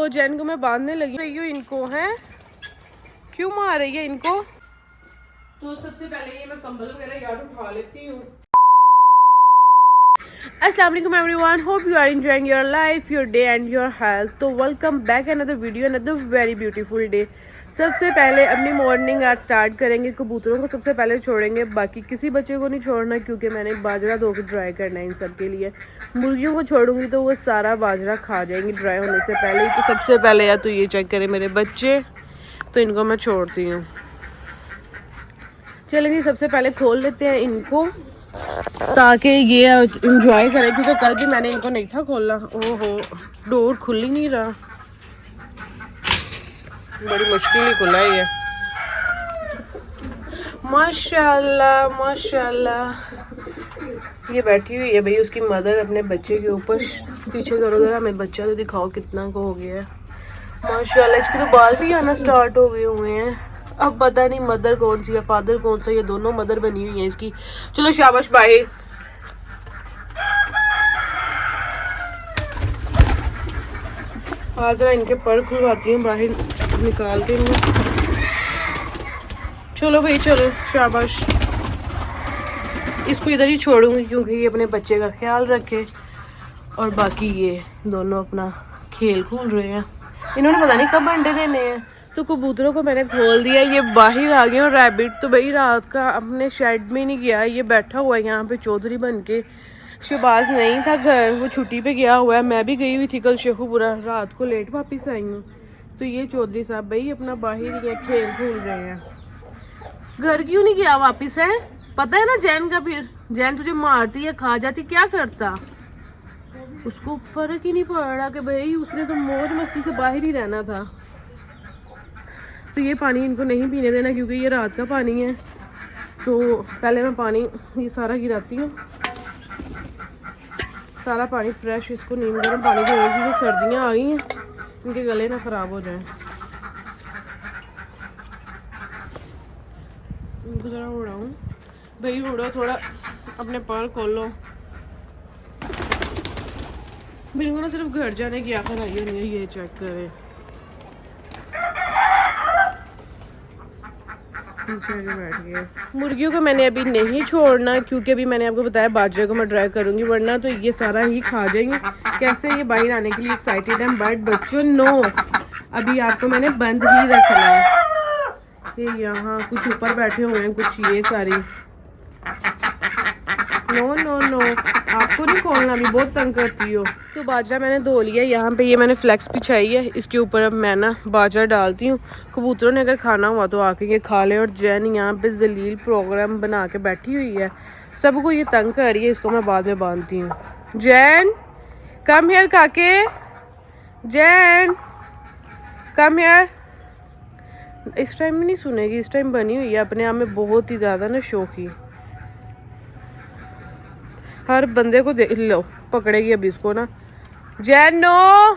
तो जैन को मैं बांधने लगी रही हूँ। इनको है क्यों मार रही है इनको? तो सबसे पहले ये मैं कंबल वगैरह याद उठा लेती हूँ। अस्सलाम वालेकुम everyone, hope you are enjoying your life, your day and your health. तो welcome back another video, another very beautiful day. सबसे पहले अपनी मॉर्निंग आज स्टार्ट करेंगे। कबूतरों को सबसे पहले छोड़ेंगे, बाकी किसी बच्चे को नहीं छोड़ना क्योंकि मैंने बाजरा धो के ड्राई करना है इन सब के लिए। मुर्गियों को छोड़ूंगी तो वो सारा बाजरा खा जाएंगी ड्राई होने से पहले ही। तो सबसे पहले या तो ये चेक करें मेरे बच्चे, तो इनको मैं छोड़ती हूँ। चलेंगे सबसे पहले खोल लेते हैं इनको ताकि ये इंजॉय करें, क्योंकि कल भी मैंने इनको नहीं था खोला। ओहो, डोर खुल ही नहीं रहा, बड़ी मुश्किल ही खुला है ये। माशाल्लाह माशाल्लाह, ये बैठी हुई है भाई उसकी मदर अपने बच्चे के ऊपर। पीछे करो जरा, हमें बच्चा तो दिखाओ कितना को हो गया है। माशाल्लाह, इसके तो बाल भी आना स्टार्ट हो गए हुए हैं। अब पता नहीं मदर कौन सी है फादर कौन सा, ये दोनों मदर बनी हुई है इसकी। चलो शाबाश बाहर। आज जरा इनके पर खुलवाती हूँ, बाहर निकालती हूँ। चलो भाई चलो शाबाश। इसको इधर ही छोड़ूंगी क्योंकि ये अपने बच्चे का ख्याल रखे, और बाकी ये दोनों अपना खेल खोल रहे हैं। इन्होंने पता नहीं कब अंडे देने हैं। तो कबूतरों को मैंने खोल दिया, ये बाहर आ गए। और रैबिट तो भाई रात का अपने शेड में नहीं गया, ये बैठा हुआ है यहाँ पे चौधरी बन के। शहबाज नहीं था घर, वो छुट्टी पे गया हुआ है। मैं भी गई हुई थी कल शेखुपुरा, रात को लेट वापस आई हूँ। तो ये चौधरी साहब भाई अपना बाहर ही खेल खोल रहे हैं। घर क्यों नहीं गया वापस है? पता है ना जैन का, फिर जैन तुझे मारती है खा जाती, क्या करता? उसको फर्क ही नहीं पड़ रहा कि भाई उसने तो मौज मस्ती से बाहर ही रहना था। तो ये पानी इनको नहीं पीने देना क्योंकि ये रात का पानी है। तो पहले मैं पानी ये सारा गिराती हूँ, सारा पानी फ्रेश। इसको नीम गर्म पानी देंगे क्योंकि सर्दियाँ आ गई हैं, इनके गले ना ख़राब हो जाएं। इनको ज़रा उड़ाऊँ भाई, उड़ो थोड़ा, अपने पर खोलो। बिल्कुल ना सिर्फ घर जाने की आखिर आई नहीं है, ये चेक करें। बैठ गए। मुर्गियों को मैंने अभी नहीं छोड़ना क्योंकि अभी मैंने आपको बताया बाजरे को मैं ड्राई करूंगी, वरना तो ये सारा ही खा जाएंगे। कैसे ये बाहर आने के लिए एक्साइटेड हैं, बट बच्चों नो, अभी आपको मैंने बंद ही रखना है। ये यहाँ कुछ ऊपर बैठे हुए हैं, कुछ ये सारी। नो नो नो, आपको नहीं खोलना, अभी बहुत तंग करती हो। तो बाजरा मैंने धो लिया, यहाँ पे ये मैंने फ्लेक्स बिछाई है, इसके ऊपर अब मैं ना बाजरा डालती हूँ। कबूतरों ने अगर खाना हुआ तो आके ये खा ले। और जैन यहाँ पे जलील प्रोग्राम बना के बैठी हुई है, सबको ये तंग कर रही है। इसको मैं बाद में बांधती हूँ। जैन कम हेयर काके, जैन कम हेयर। इस टाइम में नहीं सुनेगी, इस टाइम बनी हुई है अपने आप में बहुत ही ज़्यादा ना शौकी। हर बंदे को देख लो, पकड़ेगी अभी इसको ना। जैन नो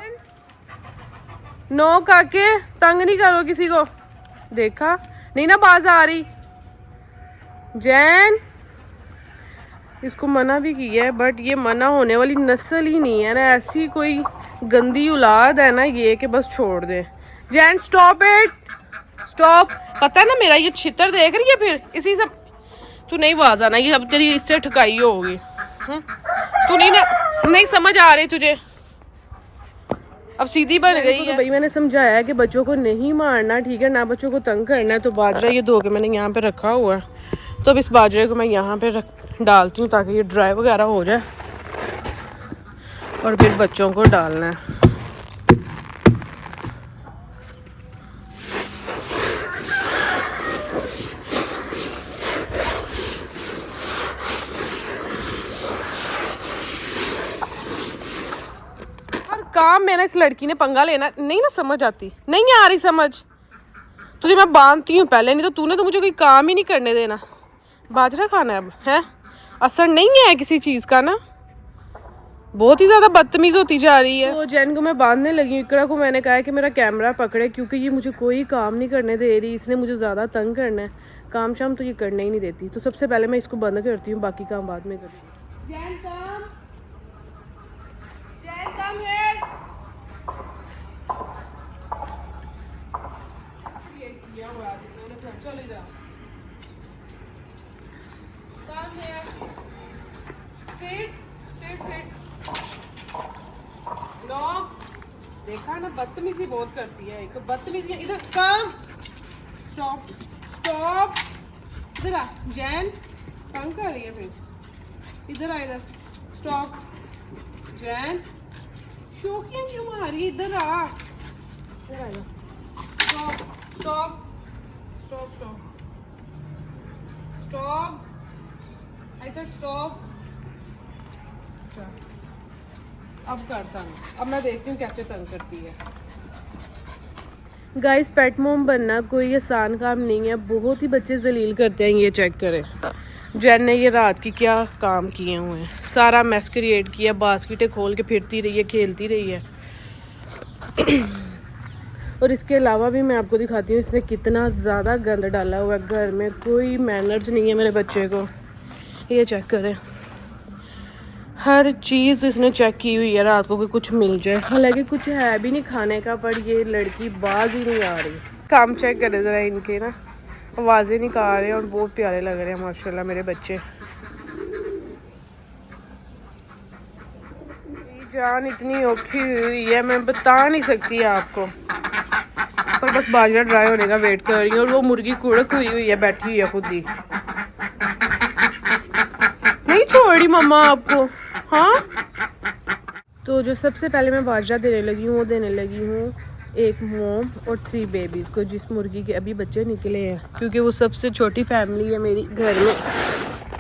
नो काके, तंग नहीं करो किसी को, देखा नहीं ना बाज आ रही। जैन इसको मना भी किया है, बट ये मना होने वाली नस्ल ही नहीं है ना, ऐसी कोई गंदी औलाद है ना ये कि बस छोड़ दे। Jain stop it, stop. पता है ना मेरा ये छितर देख रही है, फिर इसी से तू नहीं बाज आना, ये अब तेरी इससे ठुकाई होगी। तू नहीं समझ आ रही तुझे, अब सीधी बन गई है। तो भाई मैंने समझाया है कि बच्चों को नहीं मारना, ठीक है ना, बच्चों को तंग करना है। तो बाजरा ये धो के मैंने यहाँ पे रखा हुआ है, तो अब इस बाजरे को मैं यहाँ पे डालती हूँ ताकि ये ड्राई वगैरह हो जाए, और फिर बच्चों को डालना है। काम मेरा इस लड़की ने पंगा लेना नहीं ना, समझ आती नहीं आ रही समझ तुझे। मैं बांधती हूँ पहले, नहीं तो तूने तो मुझे कोई काम ही नहीं करने देना। बाजरा खाना है अब है, असर नहीं है किसी चीज़ का ना, बहुत ही ज़्यादा बदतमीज़ होती जा रही है। तो जैन को मैं बांधने लगी। इकरा को मैंने कहा है कि मेरा कैमरा पकड़े क्योंकि ये मुझे कोई काम नहीं करने दे रही, इसने मुझे ज़्यादा तंग करना है। काम शाम तो ये करने ही नहीं देती। तो सबसे पहले मैं इसको बंद करती हूँ, बाकी काम बाद में करती हूँ। जैन कम, जैन कम हियर। चले जाओ। Come here. Sit. Sit. Sit. No. देखा ना, बदतमीजी बहुत करती है। एक तो बदतमीजी। इधर कम। Stop stop. इधर आ जैन, तंग कर रही है फिर। इधर आ, इधर स्टॉप। जैन शौकिया क्यों मारी, इधर आ, इधर आ जा। Stop stop stop stop stop. I said stop. अब करता हूँ, अब मैं देखती हूँ कैसे तंग करती है। गाइस, पेट मोम बनना कोई आसान काम नहीं है, बहुत ही बच्चे जलील करते हैं। ये चेक करें, जैन ने ये रात की क्या काम किए हुए हैं। सारा मैस क्रिएट किया, बास्केटें खोल के फिरती रही है, खेलती रही है। और इसके अलावा भी मैं आपको दिखाती हूँ इसने कितना ज़्यादा गंद डाला हुआ है। घर में कोई मैनर्स नहीं है मेरे बच्चे को। ये चेक करें, हर चीज़ इसने चेक की हुई है रात को कि कुछ मिल जाए। हालांकि कुछ है भी नहीं खाने का, पर ये लड़की बाज ही नहीं आ रही। काम चेक करें ज़रा इनके ना, आवाज़ें निकाल रहे हैं और बहुत प्यारे लग रहे हैं माशाल्लाह मेरे बच्चे। जान इतनी औखी हुई है, मैं बता नहीं सकती आपको, पर बस बाजरा ड्राई होने का वेट कर रही हूँ। और वो मुर्गी कुड़क हुई है, बैठी हुई है खुद ही, नहीं छोड़ी मम्मा आपको। हाँ, तो जो सबसे पहले मैं बाजरा देने लगी हूँ वो देने लगी हूँ एक मोम और 3 बेबीज़ को, जिस मुर्गी के अभी बच्चे निकले हैं, क्योंकि वो सबसे छोटी फैमिली है मेरी घर में।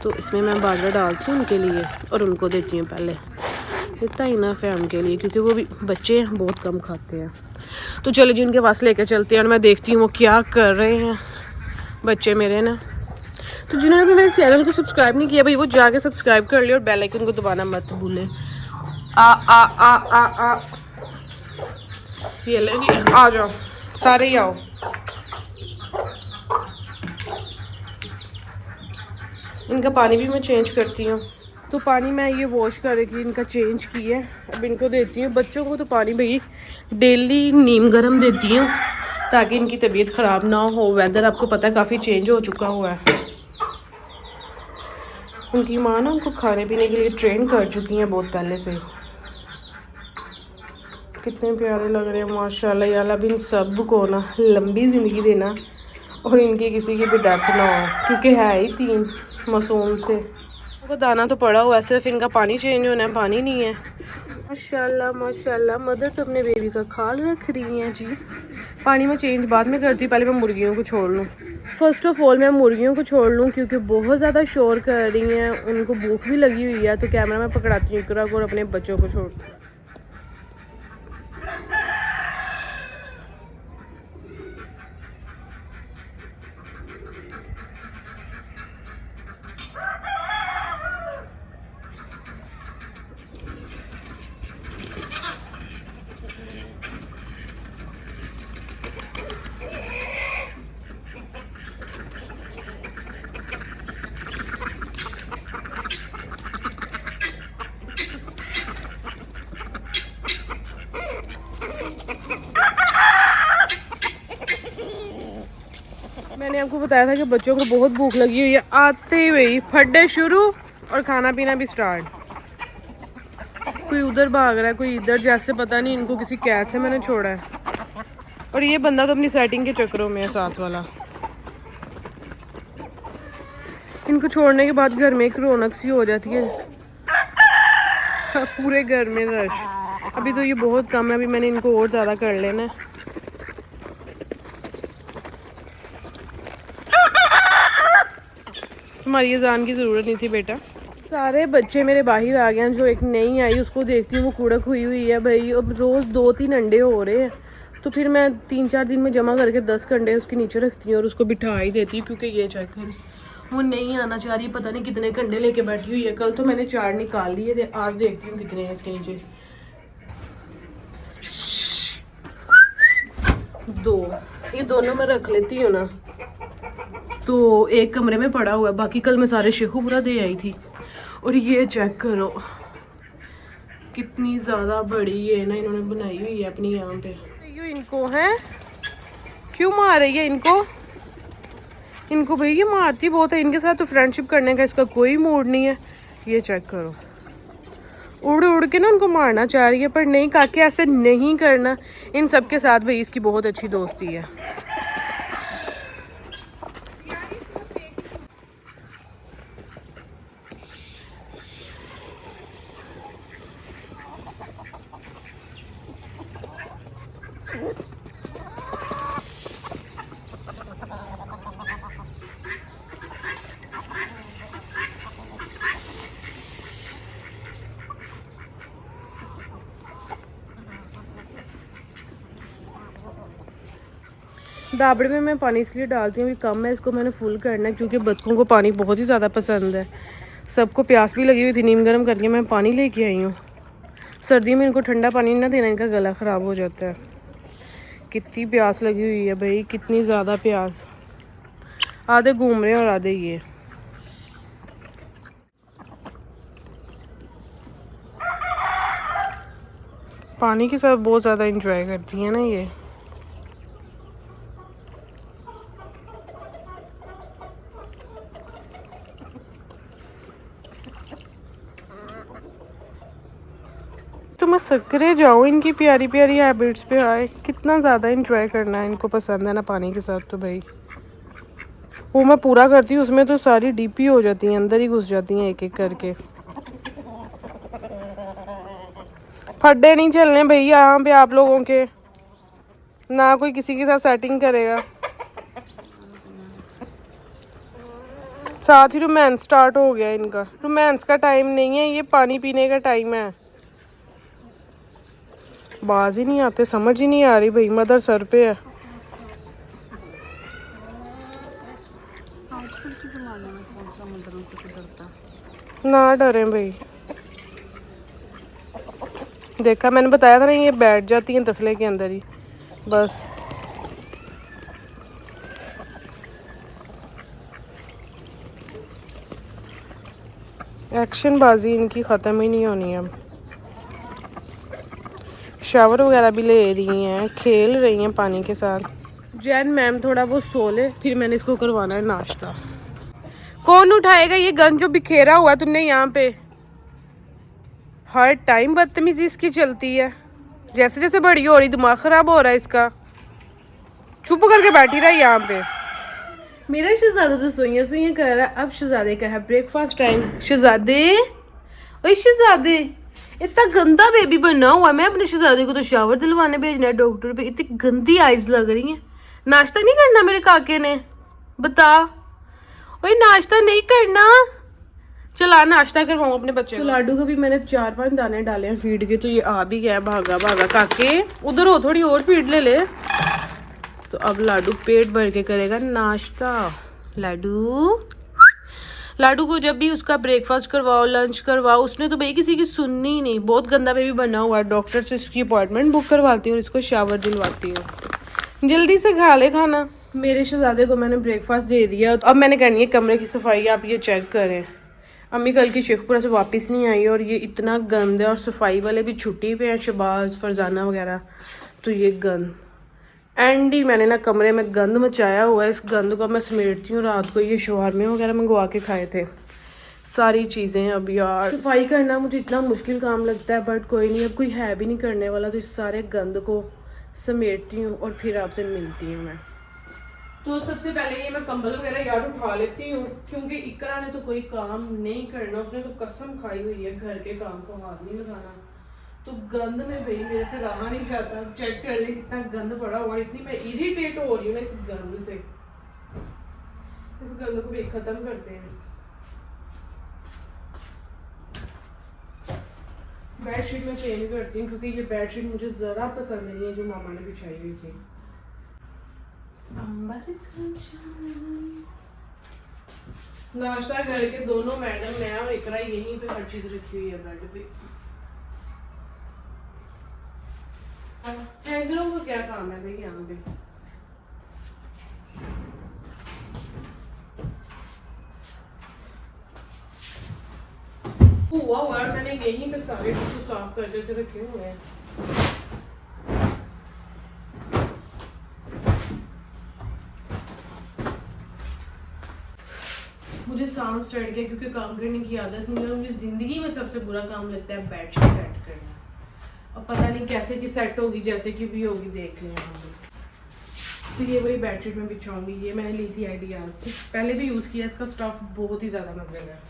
तो इसमें मैं बाजरा डालती हूँ उनके लिए और उनको देती हूँ पहले। इतना इनफ है उनके लिए, क्योंकि वो भी बच्चे हैं, बहुत कम खाते हैं। तो चले जी, उनके पास लेकर चलते हैं और मैं देखती हूँ वो क्या कर रहे हैं बच्चे मेरे ना। तो जिन्होंने भी मेरे चैनल को सब्सक्राइब नहीं किया भाई, वो जाके सब्सक्राइब कर लिया और बेल आइकन को दबाना मत भूलें। आ आ आ आ आ ये लगी, आ जाओ सारे ही आओ। इनका पानी भी मैं चेंज करती हूँ। तो पानी मैं ये वॉश करके इनका चेंज किया, अब इनको देती हूँ। बच्चों को तो पानी भाई डेली नीम गर्म देती हूँ ताकि इनकी तबीयत ख़राब ना हो। वेदर आपको पता है काफ़ी चेंज हो चुका हुआ है। उनकी माँ ना उनको खाने पीने के लिए ट्रेन कर चुकी हैं बहुत पहले से। कितने प्यारे लग रहे हैं माशाल्लाह। या अल्लाह इन सब को ना लंबी ज़िंदगी देना और इनकी किसी की भी डेथ ना हो, क्योंकि है ही 3 मासूम से। वो दाना तो पड़ा हुआ है, सिर्फ इनका पानी चेंज होना है, पानी नहीं है। माशाल्लाह माशाल्लाह, मदर तो अपने बेबी का ख्याल रख रही हैं जी। पानी में चेंज बाद में करती हूँ, पहले मैं मुर्गियों को छोड़ लूँ। फ़र्स्ट ऑफ़ ऑल मैं मुर्गियों को छोड़ लूँ क्योंकि बहुत ज़्यादा शोर कर रही हैं, उनको भूख भी लगी हुई है। तो कैमरा मैं पकड़ाती हूँ इकरा को और अपने बच्चों को छोड़। मैंने आपको बताया था कि बच्चों को बहुत भूख लगी हुई है, आते ही वही फड्डे शुरू और खाना पीना भी स्टार्ट। कोई उधर भाग रहा है, कोई इधर, जैसे पता नहीं इनको किसी कैद से मैंने छोड़ा है। और ये बंदा तो अपनी सेटिंग के चक्करों में है साथ वाला। इनको छोड़ने के बाद घर में एक रौनक सी हो जाती है, पूरे घर में रश। अभी तो ये बहुत कम है, अभी मैंने इनको और ज़्यादा कर लेना है। हमारी अजान की ज़रूरत नहीं थी बेटा। सारे बच्चे मेरे बाहर आ गए हैं। जो एक नई आई उसको देखती हूँ वो कुड़क हुई हुई है भाई। अब रोज़ 2-3 अंडे हो रहे हैं, तो फिर मैं 3-4 दिन में जमा करके 10 अंडे उसके नीचे रखती हूँ और उसको बिठा ही देती हूँ। क्योंकि ये चेक कर, वो नहीं आना चाह रही, पता नहीं कितने अंडे लेके बैठी हुई है। कल तो मैंने 4 निकाल लिए थे, आज देखती हूँ कितने हैं इसके नीचे। 2, ये दोनों मैं रख लेती हूँ ना, तो एक कमरे में पड़ा हुआ है, बाकी कल मैं सारे शेखुपुरा दे आई थी। और ये चेक करो कितनी ज़्यादा बड़ी ये ना इन्होंने बनाई हुई है अपनी यहाँ पे। ये इनको है क्यों मार रही है इनको? इनको भाई ये मारती बहुत है, इनके साथ तो फ्रेंडशिप करने का इसका कोई मूड नहीं है। ये चेक करो, उड़ उड़ के ना उनको मारना चाह रही है, पर नहीं काके ऐसे नहीं करना। इन सब के साथ भाई इसकी बहुत अच्छी दोस्ती है। दाबड़े में मैं पानी इसलिए डालती हूँ कि कम है, इसको मैंने फुल करना है क्योंकि बच्चों को पानी बहुत ही ज़्यादा पसंद है। सबको प्यास भी लगी हुई थी, नीम गर्म करके मैं पानी लेके आई हूँ। सर्दी में इनको ठंडा पानी ना देना, इनका गला ख़राब हो जाता है। कितनी प्यास लगी हुई है भाई, कितनी ज़्यादा प्यास। आधे घूम रहे हैं और आधे ये। पानी के साथ बहुत ज़्यादा इंजॉय करती है ना ये। तो मैं सकरे जाऊँ इनकी प्यारी प्यारी हैबिट्स पे आए। कितना ज़्यादा इंजॉय करना है इनको पसंद है ना पानी के साथ, तो भाई वो मैं पूरा करती हूँ, उसमें तो सारी डीपी हो जाती हैं, अंदर ही घुस जाती हैं एक एक करके। फड्डे नहीं चलने भैया यहाँ पे आप लोगों के, ना कोई किसी के साथ सेटिंग करेगा। साथ ही रोमांस स्टार्ट हो गया इनका। रोमांस का टाइम नहीं है, ये पानी पीने का टाइम है। बाज ही नहीं आते, समझ ही नहीं आ रही भाई, मदर सर पे है। आजकल के ज़माने में कौन सा मदरों से डरता, ना डरें भाई। देखा, मैंने बताया था ना, ये बैठ जाती हैं तसले के अंदर ही बस। एक्शन बाजी इनकी ख़त्म ही नहीं होनी है। शावर वगैरह भी ले रही हैं, खेल रही हैं पानी के साथ। जैन मैम थोड़ा वो सो ले, फिर मैंने इसको करवाना है नाश्ता। कौन उठाएगा ये गंद जो बिखेरा हुआ तुमने यहाँ पे? हर टाइम बदतमीजी इसकी चलती है, जैसे जैसे बड़ी हो रही दिमाग ख़राब हो रहा है इसका। चुप करके बैठी रहा यहाँ पे। मेरा शहजादा तो सोइयां सोइयां कर रहा है। अब शहजादे का है ब्रेकफास्ट टाइम। शहजादे, ओए शहजादे, इतना गंदा बेबी बना हुआ है। मैं अपने शहजादे को तो शावर दिलवाने भेजना है डॉक्टर पे। इतनी गंदी आइज लग रही हैं। नाश्ता नहीं करना मेरे काके ने? बता। ओए नाश्ता नहीं करना? चला नाश्ता करवाऊँ अपने बच्चे को। तो लाडू को भी मैंने 4-5 दाने डाले हैं फीड के, तो ये आ भी गया भागा भागा। काके उधर हो, थोड़ी और फीड ले ले। तो अब लाडू पेट भर के करेगा नाश्ता। लाडू को जब भी उसका ब्रेकफास्ट करवाओ, लंच करवाओ, उसने तो भाई किसी की सुननी ही नहीं। बहुत गंदा बेबी बना हुआ है। डॉक्टर से इसकी अपॉइंटमेंट बुक करवाती हूँ और इसको शावर दिलवाती हूँ। जल्दी से खा ले खाना। मेरे शहजादे को मैंने ब्रेकफास्ट दे दिया। तो अब मैंने करनी है कमरे की सफाई। आप ये चेक करें, अम्मी कल की शेखपुरा से वापस नहीं आई और ये इतना गंद है। और सफाई वाले भी छुट्टी पे हैं, शबाज, फरजाना वगैरह। तो ये गंद एंडी, मैंने ना कमरे में गंद मचाया हुआ है। इस गंद को मैं समेटती हूँ। रात को ये शवारमे वगैरह मंगवा के खाए थे सारी चीज़ें। अब यार सफाई करना मुझे इतना मुश्किल काम लगता है, बट कोई नहीं, अब कोई है भी नहीं करने वाला। तो इस सारे गंद को समेटती हूँ और फिर आपसे मिलती हूँ मैं। तो सबसे पहले ये मैं कंबल वगैरह यार उठा लेती हूँ, क्योंकि इकरा ने तो कोई काम नहीं करना। उसने तो कसम खाई हुई है घर के काम को हाथ नहीं लगाना। तो गंद में भाई मेरे से रहा नहीं जाता। चेक कर ले कितना गंद पड़ा हुआ। इतनी मैं इरिटेट हो रही हूँ ना इस गंद से। इस गंद को भी खत्म करते हैं। बेडशीट में चेंज करती हूँ, क्योंकि ये बेडशीट मुझे ज़रा पसंद नहीं है जो मामा ने बिछाई हुई थी। नाश्ता करके दोनों मैडम, मैं और इकरा, यहीं पे हर चीज़ रखी हुई है बेड पे। हैंगरों का क्या काम है भाई यहाँ पे? हुआ मैंने यहीं पे सारे टिश्यू साफ कर करके रखे हुए हैं। मुझे सांस चढ़ गया क्योंकि काम करने की आदत नहीं है। मुझे ज़िंदगी में सबसे बुरा काम लगता है बेडशीट सेट करना। अब पता नहीं कैसे की सेट होगी, जैसे कि भी होगी देख लें हम। तो ये वाली बेडशीट मैं बिछाऊंगी। ये मैंने ली थी आइडियाज़ से, पहले भी यूज़ किया। इसका स्टॉक बहुत ही ज़्यादा मजेदार है।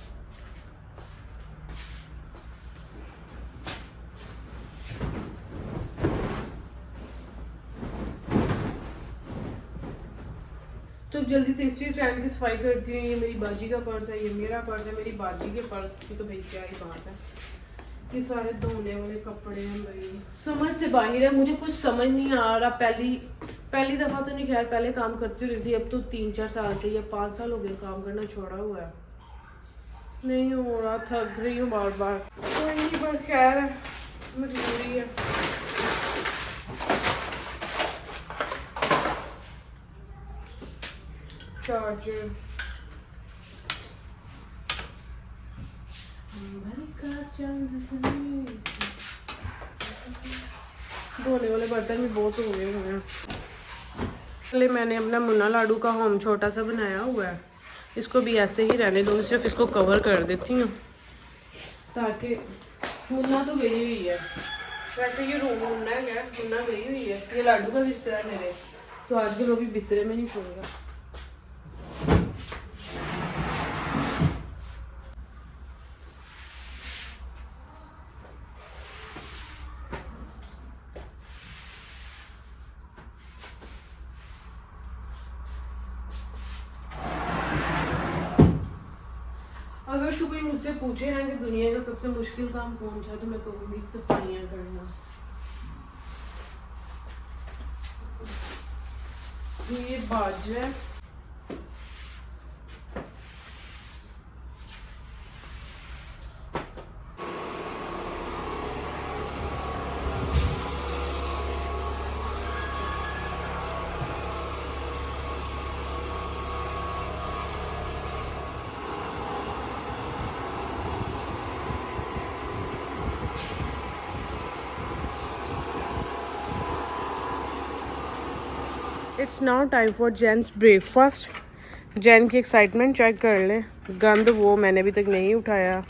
तो जल्दी से इसी चैनल की सफाई करती हूँ। ये मेरी बाजी का पर्स है, ये मेरा पर्स है, मेरी बाजी के पर्स की तो भाई क्या ही बात है। ये सारे धोने वाले कपड़े हैं भाई, समझ से बाहर है। मुझे कुछ समझ नहीं आ रहा। पहली दफ़ा तो नहीं, खैर पहले काम करती रही थी, अब तो 3-4 साल से या 5 साल हो गए काम करना छोड़ा हुआ है। नहीं हो रहा, थक रही हूँ बार बार। तो नहीं, पर खैर है, मजबूरी है। चार्जर धोने वाले बर्तन भी बहुत हो गए हुए हैं। पहले मैंने अपना मुन्ना लाडू का होम छोटा सा बनाया हुआ है, इसको भी ऐसे ही रहने दूँगी। सिर्फ इसको कवर कर देती हूँ ताकि मुन्ना तो गई हुई है। वैसे ये रूम मुन्ना है, मुन्ना गई हुई है। ये लाडू का बिस्तर है मेरे, तो आज के वो भी बिस्तरे में नहीं सोएगा। अगर तो कोई मुझसे पूछे ना कि दुनिया का सबसे मुश्किल काम कौन सा, तो मैं कहूँगी सफाइयाँ करना। ये बाज है, it's now time for Jains breakfast. Jain की एक्साइटमेंट चेक कर लें। गंद वो मैंने अभी तक नहीं उठाया,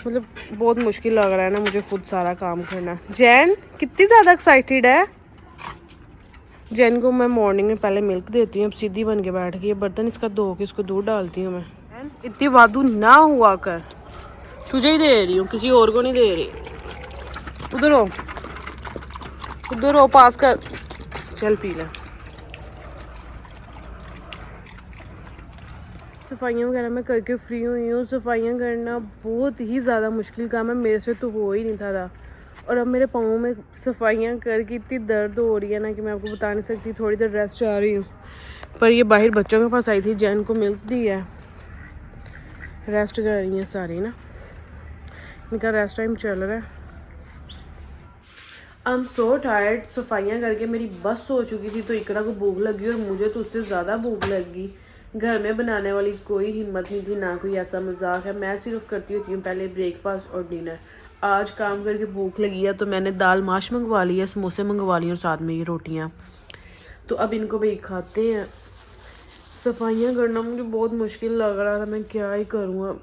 मतलब बहुत मुश्किल लग रहा है ना मुझे खुद सारा काम करना। जैन कितनी ज़्यादा एक्साइटेड है। जैन को मैं मॉर्निंग में पहले मिल्क देती हूँ, अब सीधी बन के बैठ गई है। बर्तन इसका धो के इसको दूध डालती हूँ मैं। इतनी वादू ना हुआ कर, तुझे ही दे रही हूँ, किसी और को नहीं दे रही। उधर हो, पास कर, चल पी ले। सफाइयाँ वगैरह मैं करके फ्री हुई हूँ। सफाइयाँ करना बहुत ही ज़्यादा मुश्किल काम है, मेरे से तो हो ही नहीं था। और अब मेरे पाँव में सफाइयाँ करके इतनी दर्द हो रही है ना कि मैं आपको बता नहीं सकती। थोड़ी देर रेस्ट चाह रही हूँ, पर ये बाहर बच्चों के पास आई थी, जैन को मिल्क दी है, रेस्ट कर रही हैं सारी ना, इनका रेस्ट टाइम चल रहा है। I am so tired. सफाइयाँ करके मेरी बस हो चुकी थी, तो इकरा को भूख लगी और मुझे तो उससे ज़्यादा भूख लगी। घर में बनाने वाली कोई हिम्मत नहीं थी, ना कोई ऐसा मजाक है। मैं सिर्फ करती होती हूँ पहले ब्रेकफास्ट और डिनर। आज काम करके भूख लगी है तो मैंने दाल माश मंगवा ली है, समोसे मंगवा लिए और साथ में ये रोटियाँ। तो अब इनको भाई खाते हैं। सफाइयाँ करना मुझे बहुत मुश्किल लग रहा था, मैं क्या ही करूँ। अब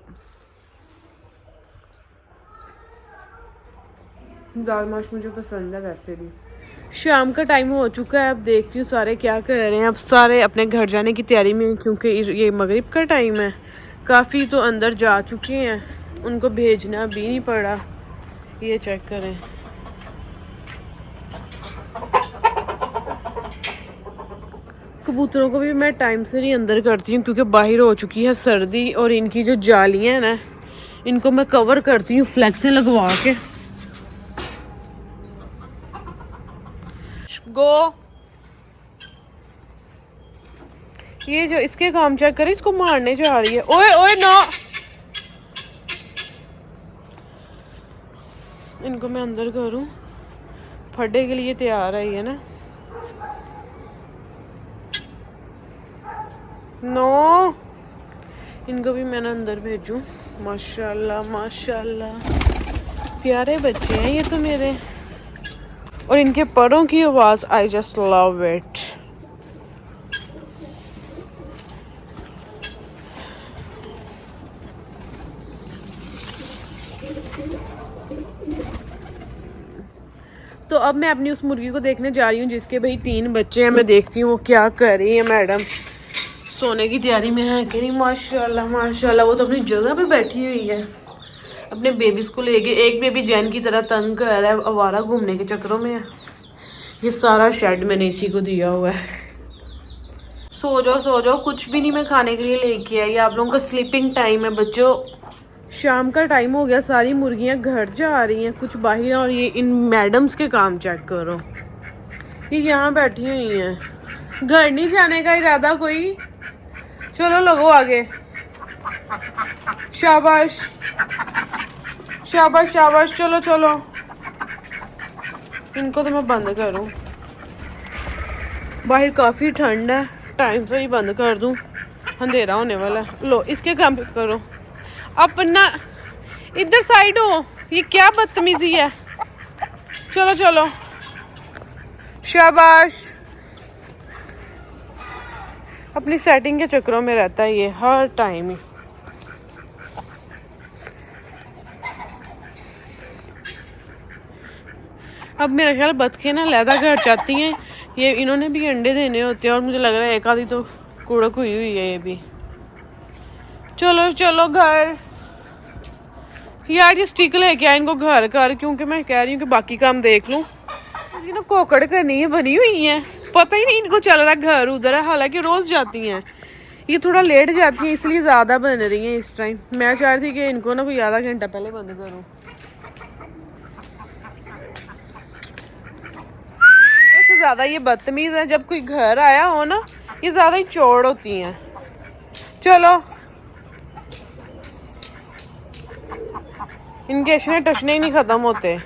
दाल माश मुझे पसंद है वैसे भी। शाम का टाइम हो चुका है, अब देखती हूँ सारे क्या कर रहे हैं। अब सारे अपने घर जाने की तैयारी में, क्योंकि ये मगरिब का टाइम है। काफ़ी तो अंदर जा चुके हैं, उनको भेजना भी नहीं पड़ा। ये चेक करें, कबूतरों को भी मैं टाइम से नहीं अंदर करती हूँ क्योंकि बाहर हो चुकी है सर्दी। और इनकी जो जालियाँ हैं ना, इनको मैं कवर करती हूँ फ्लैक्सें लगवा के। गो, ये जो इसके काम चेक करें, इसको मारने जा रही है। ओए ओए ना, इनको मैं अंदर करूं, फड्डे के लिए तैयार है ये ना। नो, इनको भी मैंने अंदर भेजूं। माशाल्लाह माशाल्लाह, प्यारे बच्चे हैं ये तो मेरे। और इनके परों की आवाज़, आई जस्ट लव इट। अब मैं अपनी उस मुर्गी को देखने जा रही हूँ जिसके भाई 3 बच्चे हैं। मैं देखती हूँ क्या कर रही है मैडम, सोने की तैयारी में है कि नहीं। माशाल्लाह माशाल्लाह, वो तो अपनी जगह पे बैठी हुई है, अपने बेबीज को लेके। एक बेबी जैन की तरह तंग कर रहा है, आवारा घूमने के चक्करों में है। ये सारा शेड मैंने इसी को दिया हुआ है। सो जाओ, कुछ भी नहीं मैं खाने के लिए लेके आई। आप लोगों का स्लीपिंग टाइम है बच्चों, शाम का टाइम हो गया। सारी मुर्गियां घर जा रही हैं, कुछ बाहर। और ये इन मैडम्स के काम चेक करो, ये यहाँ बैठी हुई हैं। घर नहीं जाने का इरादा कोई? चलो लगो आगे। शाबाश शाबाश शाबाश, चलो चलो। इनको तो मैं बंद करूँ, बाहर काफ़ी ठंड है, टाइम से ही बंद कर दूँ, अंधेरा होने वाला है। लो इसके काम करो अपना, इधर साइड हो। ये क्या बदतमीजी है। चलो चलो, शाबाश। अपनी सेटिंग के चक्करों में रहता है ये हर टाइम ही। अब मेरा ख्याल बतखें ना लैदा घर जाती हैं। ये इन्होंने भी अंडे देने होते हैं और मुझे लग रहा है एक आधी तो कुड़क हुई हुई है ये भी। चलो चलो घर। यार ये स्टिक लेके आए इनको घर कर, क्योंकि मैं कह रही हूँ कि बाकी काम देख लूँ। ना कोकड़ करनी है, बनी हुई है, पता ही नहीं इनको चल रहा घर उधर है। हालांकि रोज जाती हैं, ये थोड़ा लेट जाती हैं इसलिए ज़्यादा बन रही हैं इस टाइम। मैं चाह रही थी कि इनको ना कोई आधा घंटा पहले बंद करूँ। इससे ज़्यादा ये बदतमीज़ है, जब कोई घर आया हो ना ये ज़्यादा ही चौड़ होती हैं। चलो इनके अशने टशने ही नहीं ख़त्म होते।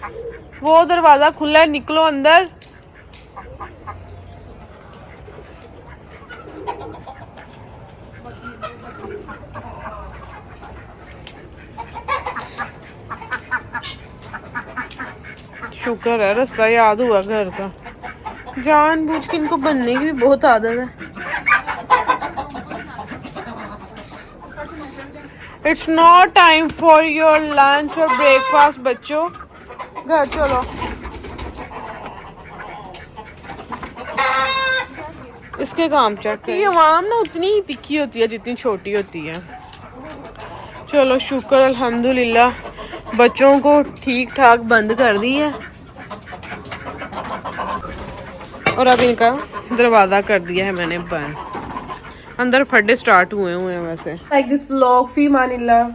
वो दरवाज़ा खुला है, निकलो अंदर। शुक्र है रास्ता याद हुआ घर का। जानबूझ के इनको बनने की भी बहुत आदत है। It's not time for your lunch और ब्रेकफास्ट बच्चों, घर चलो। इसके काम चेक करिए। ये आवाम ना उतनी ही तिखी होती है जितनी छोटी होती है। चलो शुक्र अल्हम्दुलिल्लाह बच्चों को ठीक ठाक बंद कर दी है और अब इनका दरवाज़ा कर दिया है मैंने बंद। अंदर फड्डे स्टार्ट हुए हैं वैसे। लाइक दिस व्लॉग, फी मानिल्लाह।